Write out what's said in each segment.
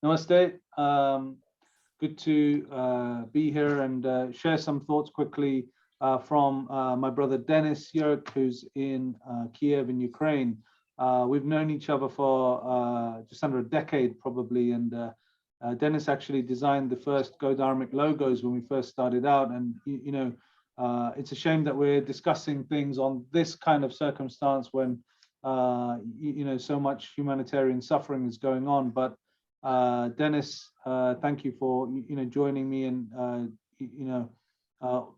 Namaste. Good to be here and share some thoughts quickly from my brother Denis Yurych, who's in Kyiv in Ukraine. We've known each other for just under a decade probably, and Denis actually designed the first Go Dharmic logos when we first started out. And it's a shame that we're discussing things on this kind of circumstance when so much humanitarian suffering is going on. But Denis, thank you for joining me, and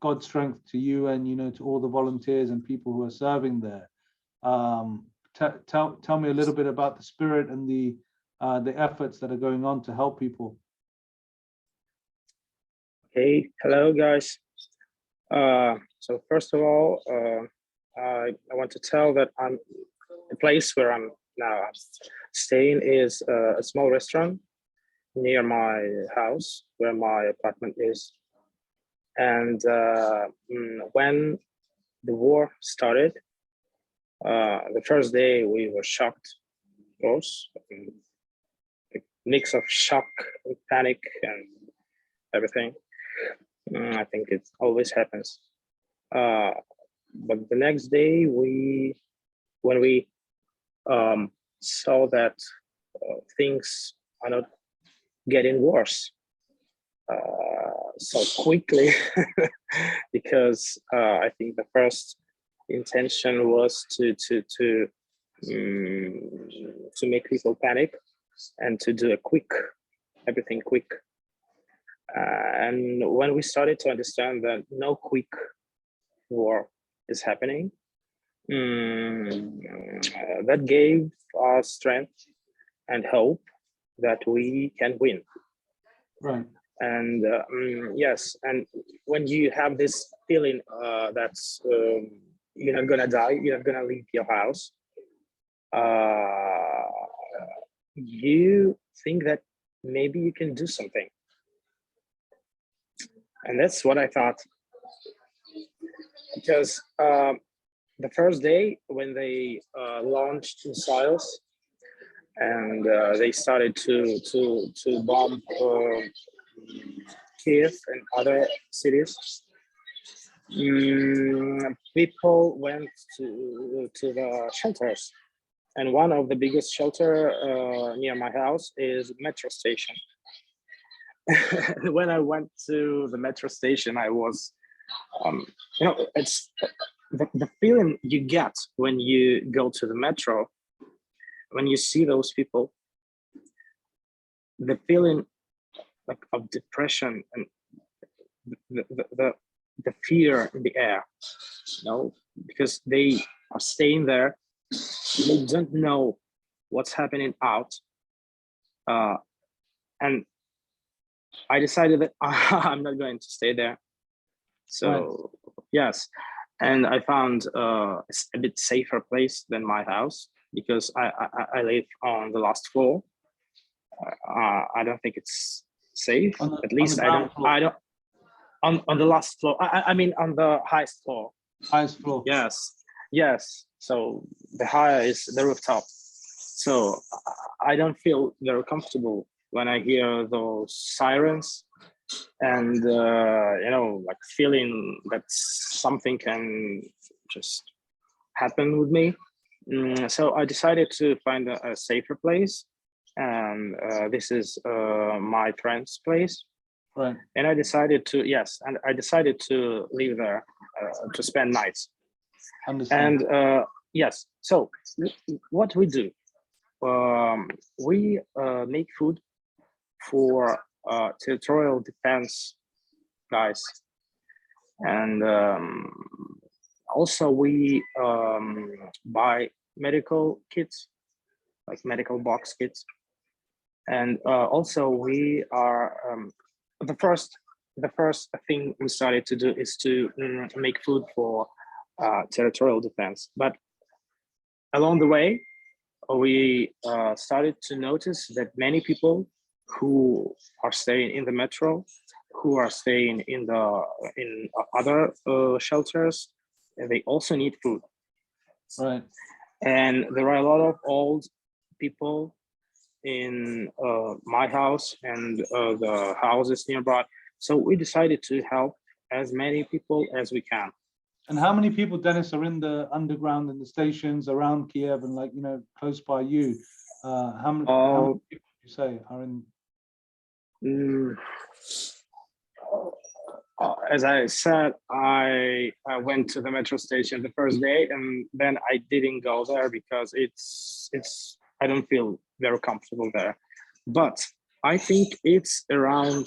God's strength to you and to all the volunteers and people who are serving there. Tell me a little bit about the spirit and the efforts that are going on to help people. Okay, hello guys. So first of all, I want to tell that the place where I'm now staying is a small restaurant near my house, where my apartment is. And when the war started, the first day we were shocked, of course, a mix of shock and panic and everything. I think it always happens. But the next day, when we saw that things are not getting worse so quickly, because I think the first intention was to make people panic and to do everything quick. And when we started to understand that no quick war is happening, that gave us strength and hope that we can win. Right. And yes, and when you have this feeling that you're not gonna die, you're not gonna leave your house, you think that maybe you can do something. And that's what I thought. Because the first day when they launched missiles and they started to bomb Kyiv and other cities, people went to the shelters. And one of the biggest shelter near my house is metro station. When I went to the metro station, I was, it's the feeling you get when you go to the metro, when you see those people, the feeling like of depression and the fear in the air, because they are staying there, they don't know what's happening out, and I decided that I'm not going to stay there. So right. Yes, and I found a bit safer place than my house, because I live on the last floor. I don't think it's safe. At least I don't on the last floor. I mean on the highest floor. Highest floor. Yes. So the higher is the rooftop. So I don't feel very comfortable when I hear those sirens, and like feeling that something can just happen with me. So I decided to find a safer place, and this is my friend's place. Right. And I decided to live there to spend nights. Understand. And yes, so what we do, we make food for territorial defense guys, and also we buy medical kits, like medical box kits, and also we are the first thing we started to do is to make food for territorial defense. But along the way, we started to notice that many people who are staying in the metro, who are staying in other shelters, they also need food. Right. And there are a lot of old people in my house and the houses nearby. So we decided to help as many people as we can. And how many people, Denis, are in the underground in the stations around Kiev and, like, you know, close by you? How many people would you say are in? As I said, I went to the metro station the first day, and then I didn't go there because it's I don't feel very comfortable there. But I think it's around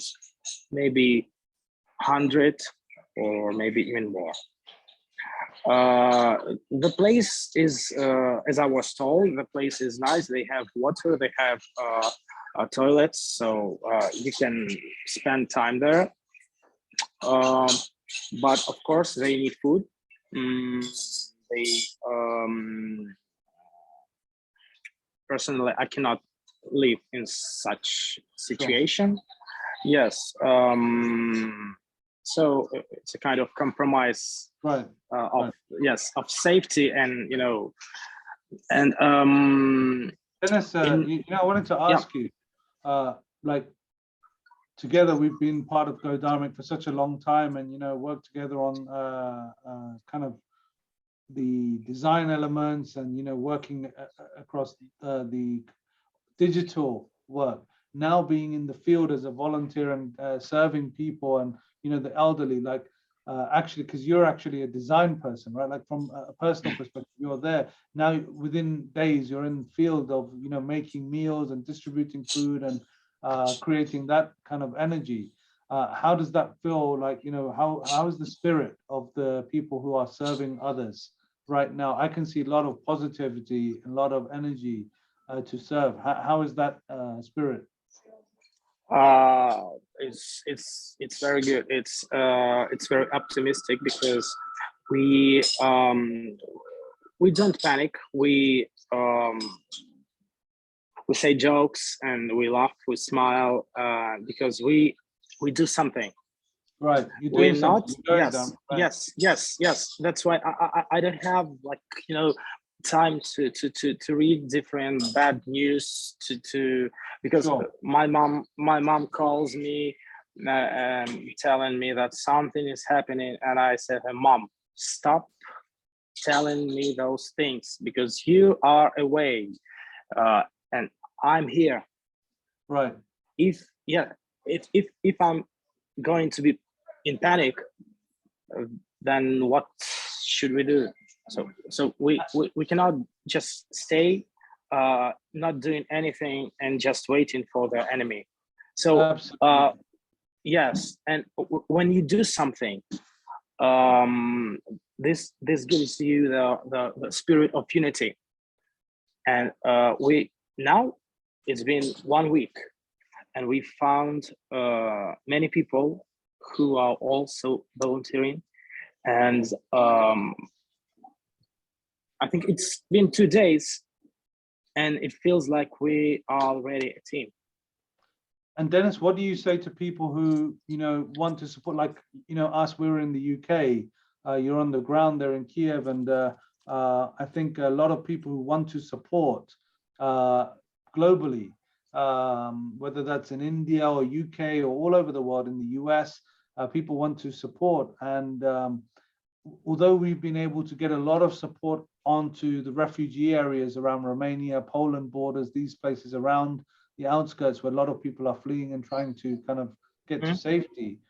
maybe 100 or maybe even more. The place is, as I was told, the place is nice. They have water, they have toilets, so you can spend time there. But of course, they need food. They personally, I cannot live in such situation. Yes. So it's a kind of compromise, Right. of yes, of safety, and you know, and Denis, you know, I wanted to ask you, like, together we've been part of Go Dharmic for such a long time, and, you know, worked together on kind of the design elements, and, you know, working across the digital work. Now being in the field as a volunteer and serving people, and, you know, the elderly, like, actually, because you're actually a design person, right? Like, from a personal perspective, you're there now. Within days, you're in the field of, you know, making meals and distributing food and creating that kind of energy. How does that feel? Like, you know, how is the spirit of the people who are serving others right now? I can see a lot of positivity and a lot of energy to serve. How is that spirit? It's very good. It's very optimistic because we don't panic. We say jokes and we laugh, we smile, because we do something. Right, you're We're doing not. something. You're Yes, right. yes. That's why I don't have, like, you know, time to read different bad news to because Sure. my mom calls me telling me that something is happening, and I said, "Hey, Mom, stop telling me those things because you are away, and I'm here." Right. If I'm going to be in panic, then what should we do? So we cannot just stay not doing anything and just waiting for the enemy. So yes, and when you do something, this gives you the spirit of unity. And we now, it's been 1 week, and we found many people who are also volunteering. And I think it's been 2 days, and it feels like we are already a team. And Denis, what do you say to people who, you know, want to support, like, you know, us? We're in the UK, you're on the ground there in Kiev, and I think a lot of people who want to support globally, whether that's in India or UK or all over the world, in the US, people want to support. And although we've been able to get a lot of support onto the refugee areas around Romania, Poland borders, these places around the outskirts where a lot of people are fleeing and trying to kind of get to safety,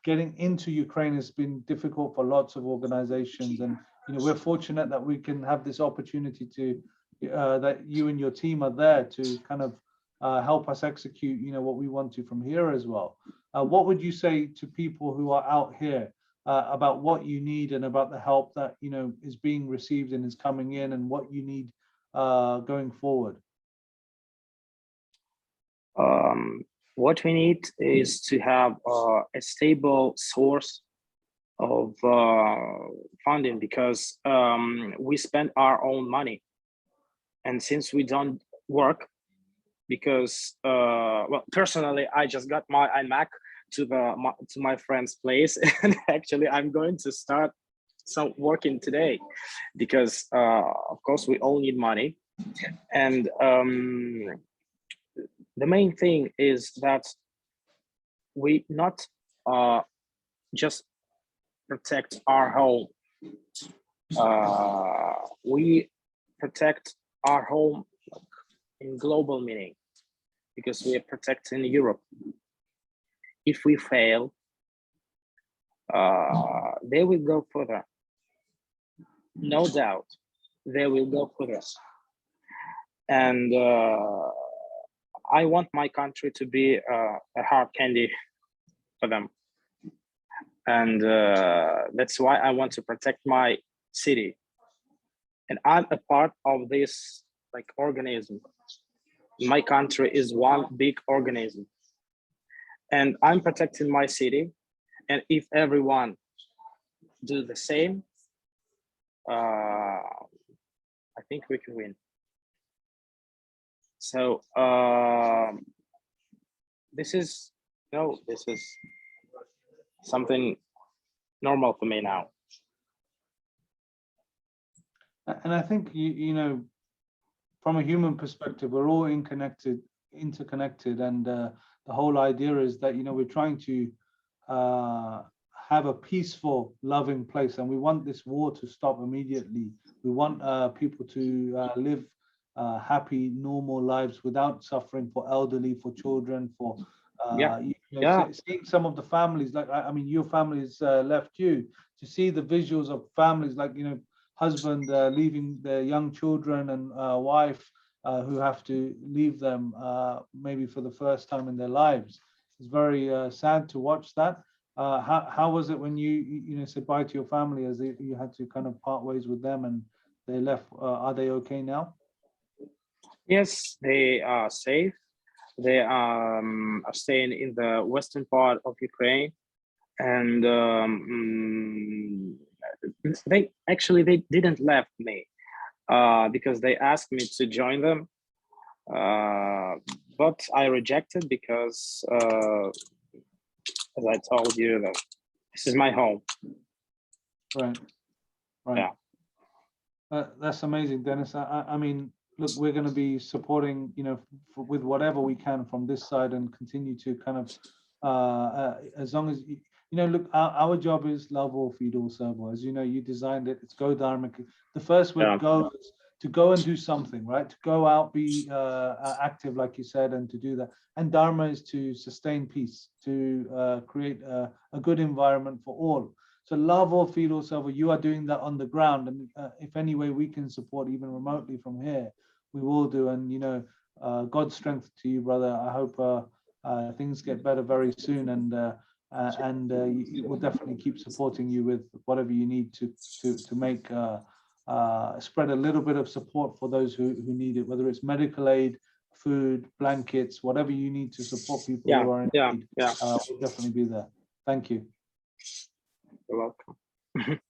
getting into Ukraine has been difficult for lots of organizations. And, you know, we're fortunate that we can have this opportunity to, that you and your team are there to kind of help us execute, you know, what we want to from here as well. What would you say to people who are out here about what you need and about the help that, you know, is being received and is coming in, and what you need going forward? What we need is to have a stable source of funding, because we spend our own money, and since we don't work, because well, personally, I just got my iMac to my friend's place, and actually I'm going to start some working today, because of course we all need money. And the main thing is that we not just protect our home. We protect our home in global meaning, because we are protecting Europe. If we fail, they will go further. No doubt, they will go further. And I want my country to be a hard candy for them. And that's why I want to protect my city. And I'm a part of this like organism. My country is one big organism. And I'm protecting my city. And if everyone do the same, I think we can win. So this is something normal for me now. And I think you know, from a human perspective, we're all interconnected, and the whole idea is that, you know, we're trying to have a peaceful, loving place, and we want this war to stop immediately. We want people to live happy, normal lives without suffering, for elderly, for children, for seeing some of the families, like I mean, your family's left you, to see the visuals of families, like, you know, husband leaving their young children, and wife who have to leave them maybe for the first time in their lives. It's very sad to watch that. How was it when you know, said bye to your family, as you had to kind of part ways with them and they left? Are they okay now? Yes, they are safe. They are staying in the western part of Ukraine, and they didn't left me because they asked me to join them, but I rejected because, as I told you, that this is my home. Right. Yeah. That's amazing, Denis. I mean, look, we're going to be supporting, you know, with whatever we can from this side, and continue to kind of, as long as, you know, look, our job is love all, feed all, serve all. As you know, you designed it. It's Go Dharmic. The first word go is to go and do something, right? To go out, be active, like you said, and to do that. And Dharma is to sustain peace, to create a good environment for all. So love all, feed all, serve all. You are doing that on the ground, and if any way we can support, even remotely from here, we will do. And, you know, God's strength to you, brother. I hope things get better very soon, and we'll definitely keep supporting you with whatever you need to make spread a little bit of support for those who need it, whether it's medical aid, food, blankets, whatever you need to support people who are in need. We'll definitely be there. Thank you. You're welcome.